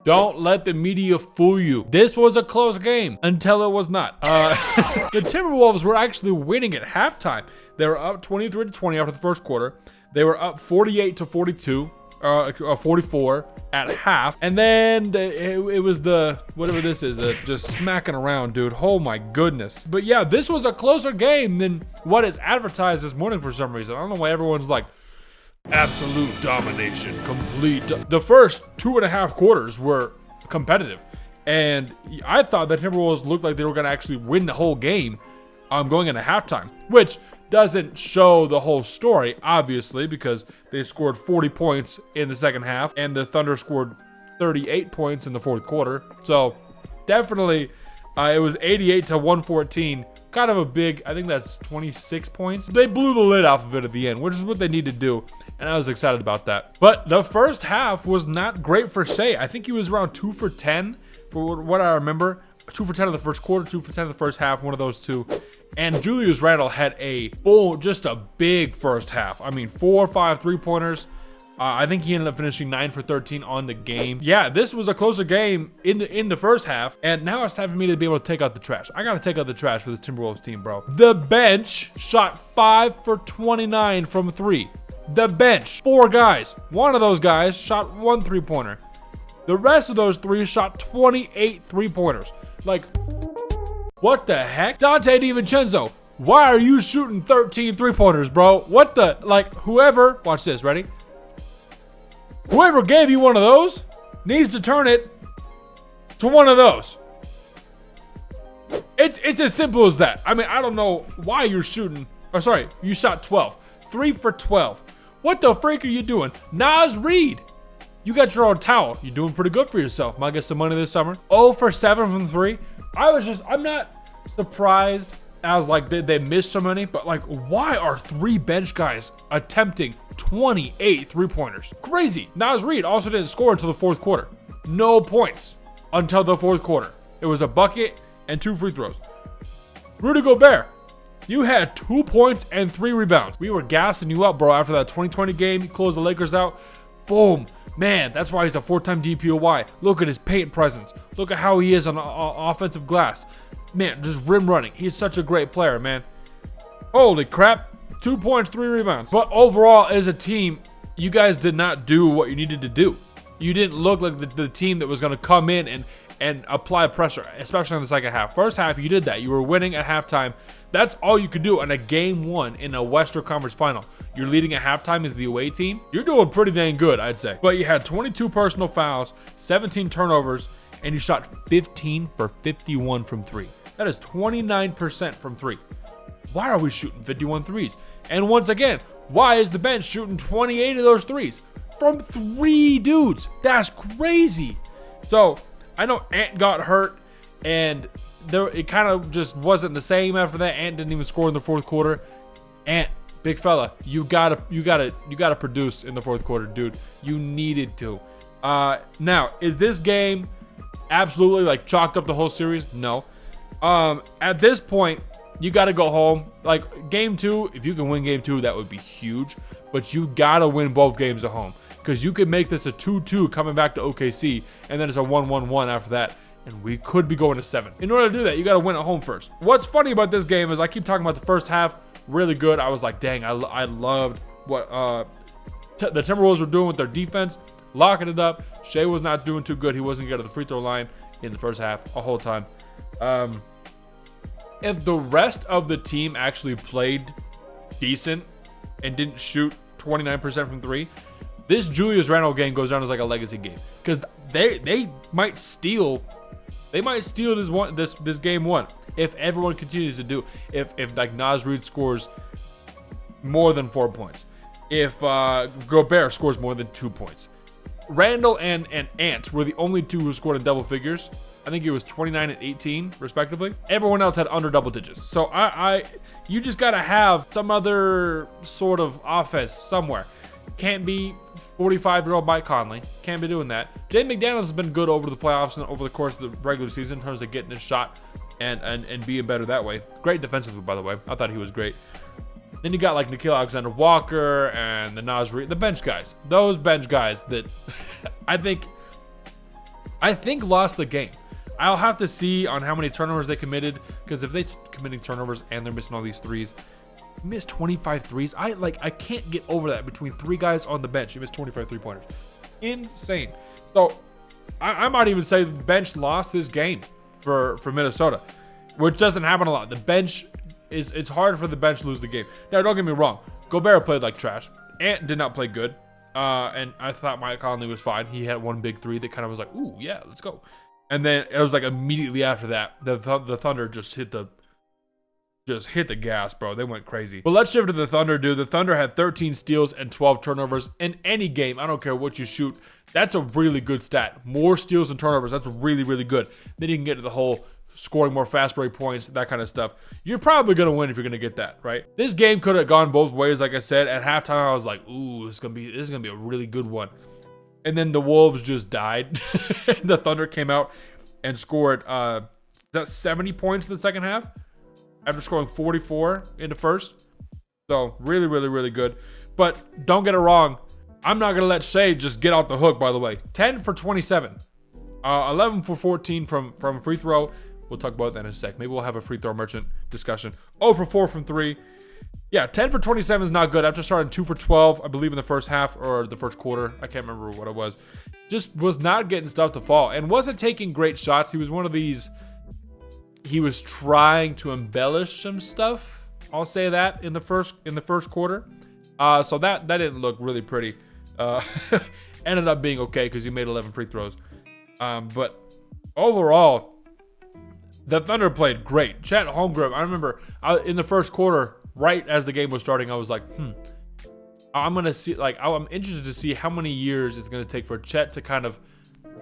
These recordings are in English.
Don't let the media fool you. This was a close game until it was not. The Timberwolves were actually winning at halftime. They were up 23-20 after the first quarter. They were up 48-42, 44 at half. And then it was the, whatever this is, just smacking around, dude. Oh my goodness. But yeah, this was a closer game than what is advertised this morning for some reason. I don't know why everyone's like, absolute domination, complete. The first 2.5 quarters were competitive, and I thought the Timberwolves looked like they were going to actually win the whole game going into halftime, which doesn't show the whole story, obviously, because they scored 40 points in the second half, and the Thunder scored 38 points in the fourth quarter. So definitely, it was 88-114. Kind of a big, I think that's 26 points. They blew the lid off of it at the end, which is what they need to do, and I was excited about that. But the first half was not great for Shea. I think he was around 2 for 10 for what I remember. 2 for 10 in the first quarter, 2 for 10 in the first half, one of those two. And Julius Randle had just a big first half. I mean, 4 or 5 3-pointers. I think he ended up finishing 9 for 13 on the game. Yeah, this was a closer game in the first half, and now it's time for me to be able to take out the trash. I gotta take out the trash for this Timberwolves team, bro. The bench shot 5 for 29 from 3. The bench, 4 guys. One of those guys shot 1 3-pointer. The rest of those 3 shot 28 3-pointers. Like, what the heck? Dante DiVincenzo, why are you shooting 13 3-pointers, bro? What the, like, whoever, watch this, ready? Whoever gave you one of those needs to turn it to one of those. It's as simple as that. I mean, I don't know why you're shooting. Oh, sorry, you shot 12. 3 for 12. What the freak are you doing? Naz Reid, you got your own towel. You're doing pretty good for yourself. Might get some money this summer. 0 for 7 from 3. I'm not surprised as like they missed so many, but like, why are 3 bench guys attempting 28 3-pointers? Crazy. Naz Reid also didn't score until the fourth quarter. No points until the fourth quarter. It was a bucket and 2 free throws. Rudy Gobert, you had 2 points and 3 rebounds. We were gassing you up, bro, after that 2020 game. You closed the Lakers out. Boom. Man, that's why he's a 4-time DPOY. Look at his paint presence. Look at how he is on offensive glass. Man, just rim running. He's such a great player, man. Holy crap. 2 points, 3 rebounds. But overall, as a team, you guys did not do what you needed to do. You didn't look like the team that was going to come in and apply pressure, especially in the second half. First half, you did that. You were winning at halftime. That's all you could do in a game 1 in a Western Conference final. You're leading at halftime as the away team. You're doing pretty dang good, I'd say. But you had 22 personal fouls, 17 turnovers, and you shot 15 for 51 from 3. That is 29% from 3. Why are we shooting 51 threes? And once again, why is the bench shooting 28 of those threes? From 3 dudes. That's crazy. So, I know Ant got hurt, and it kind of just wasn't the same after that. Ant didn't even score in the fourth quarter. Ant, big fella, you gotta produce in the fourth quarter, dude. You needed to. Now, is this game absolutely like chalked up the whole series? No. At this point, you got to go home. Like, game 2, if you can win game 2, that would be huge. But you got to win both games at home, because you could make this a 2-2 coming back to OKC, and then it's a 1-1-1 after that, and we could be going to 7. In order to do that, you got to win at home first. What's funny about this game is I keep talking about the first half, really good. I was like, dang, I loved what the Timberwolves were doing with their defense, locking it up. Shea was not doing too good. He wasn't getting to the free throw line in the first half a whole time. If the rest of the team actually played decent and didn't shoot 29% from 3, this Julius Randle game goes down as like a legacy game, because they might steal this game 1 if everyone continues to do. If like Naz Reid scores more than 4 points, if Gobert scores more than 2 points. Randle and Ant were the only 2 who scored in double figures. I think it was 29 and 18, respectively. Everyone else had under double digits. So you just got to have some other sort of offense somewhere. Can't be 45-year-old Mike Conley. Can't be doing that. Jay McDaniels has been good over the playoffs and over the course of the regular season in terms of getting his shot and being better that way. Great defensively, by the way. I thought he was great. Then you got like Nickeil Alexander-Walker and the Naz Reid, the bench guys. Those bench guys that I think I think lost the game. I'll have to see on how many turnovers they committed, because if they're committing turnovers and they're missing all these threes, missed 25 threes. I can't get over that. Between 3 guys on the bench, you missed 25 3-pointers. Insane. So I might even say the bench lost this game for Minnesota, which doesn't happen a lot. The bench it's hard for the bench to lose the game. Now, don't get me wrong. Gobert played like trash. Ant did not play good. And I thought Mike Conley was fine. He had one big 3 that kind of was like, ooh, yeah, let's go. And then it was like immediately after that, the Thunder just hit the gas, bro. They went crazy. But let's shift to the Thunder, dude. The Thunder had 13 steals and 12 turnovers in any game. I don't care what you shoot. That's a really good stat. More steals and turnovers. That's really, really good. Then you can get to the whole scoring more fast break points, that kind of stuff. You're probably going to win if you're going to get that, right? This game could have gone both ways. Like I said, at halftime, I was like, ooh, this is going to be a really good one. And then the Wolves just died. The Thunder came out and scored 70 points in the second half after scoring 44 in the first. So really, really, really good. But don't get it wrong. I'm not going to let Shea just get out the hook, by the way. 10 for 27. 11 for 14 from free throw. We'll talk about that in a sec. Maybe we'll have a free throw merchant discussion. 0 for 4 from 3. Yeah, 10 for 27 is not good. After starting 2 for 12, I believe in the first half or the first quarter. I can't remember what it was. Just was not getting stuff to fall and wasn't taking great shots. He was one of these. He was trying to embellish some stuff. I'll say that in the first quarter. So that didn't look really pretty. Ended up being okay because he made 11 free throws. But overall, the Thunder played great. Chet Holmgren, I remember in the first quarter, right as the game was starting, I was like, I'm interested to see how many years it's going to take for Chet to kind of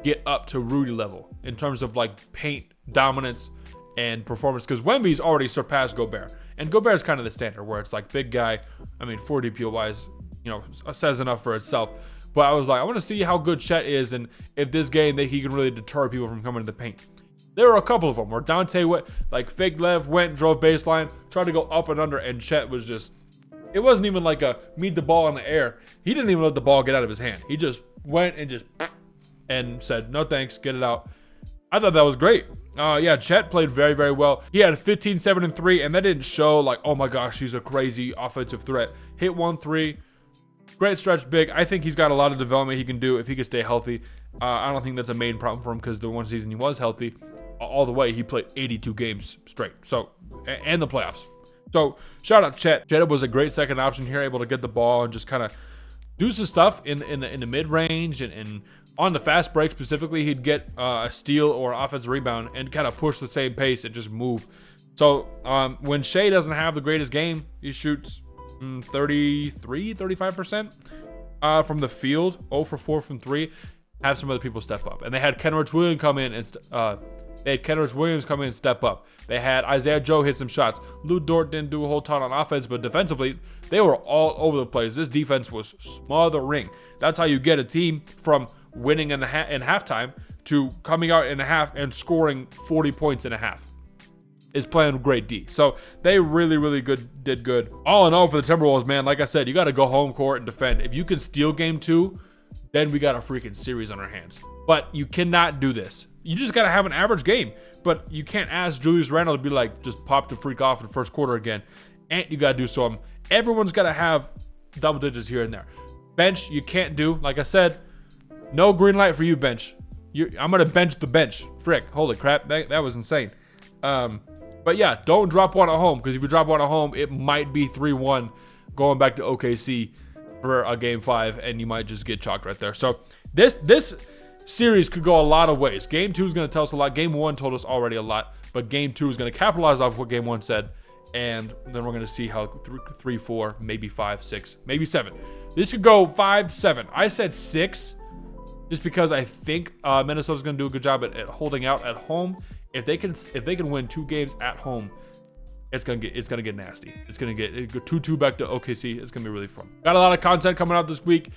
get up to Rudy level in terms of like paint dominance and performance, because Wemby's already surpassed Gobert, and Gobert is kind of the standard where it's like big guy. I mean, 4 DPO wise, says enough for itself. But I was like, I want to see how good Chet is, and if this game that he can really deter people from coming to the paint. There were a couple of them where Dante went, like fake left, drove baseline, tried to go up and under, and Chet was just, it wasn't even like a meet the ball in the air. He didn't even let the ball get out of his hand. He just went and said, no thanks, get it out. I thought that was great. Chet played very, very well. He had 15, 7, and 3, and that didn't show like, oh my gosh, he's a crazy offensive threat. Hit 1 3. Great stretch big. I think he's got a lot of development he can do if he could stay healthy. I don't think that's a main problem for him because the one season he was healthy, all the way, he played 82 games straight. So, and the playoffs. So, shout out Chet. Chet was a great second option here, able to get the ball and just kind of do some stuff in the mid-range and on the fast break specifically. He'd get a steal or an offensive rebound and kind of push the same pace and just move. So, when Shea doesn't have the greatest game, he shoots 35% from the field, 0 for 4 from 3. Have some other people step up. And they had Kenrich Williams come in and step up. They had Isaiah Joe hit some shots. Lou Dort didn't do a whole ton on offense, but defensively, they were all over the place. This defense was smothering. That's how you get a team from winning in halftime to coming out in a half and scoring 40 points in a half. Is playing great D. So they really, really did good. All in all for the Timberwolves, man, like I said, you got to go home court and defend. If you can steal game 2, then we got a freaking series on our hands. But you cannot do this. You just got to have an average game. But you can't ask Julius Randle to be like, just pop the freak off in the first quarter again. And you got to do something. Everyone's got to have double digits here and there. Bench, you can't do. Like I said, no green light for you, bench. I'm going to bench the bench. Frick. Holy crap. That was insane. But yeah, don't drop one at home, because if you drop one at home, it might be 3-1 going back to OKC for a game 5, and you might just get chalked right there. So this series could go a lot of ways. Game 2 is going to tell us a lot. Game 1 told us already a lot, but Game 2 is going to capitalize off what Game 1 said, and then we're going to see how 3, 4, maybe 5, 6, maybe 7. This could go 5, 7. I said 6 just because I think Minnesota's going to do a good job at holding out at home. If they can win 2 games at home, it's gonna get nasty. It's gonna get 2-2 back to OKC. It's gonna be really fun. Got a lot of content coming out this week.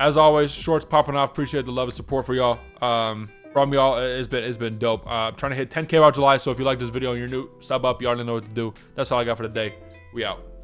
As always, shorts popping off. Appreciate the love and support for y'all. From y'all, it's been dope. Trying to hit 10K by July. So if you like this video and you're new, sub up. You already know what to do. That's all I got for today. We out.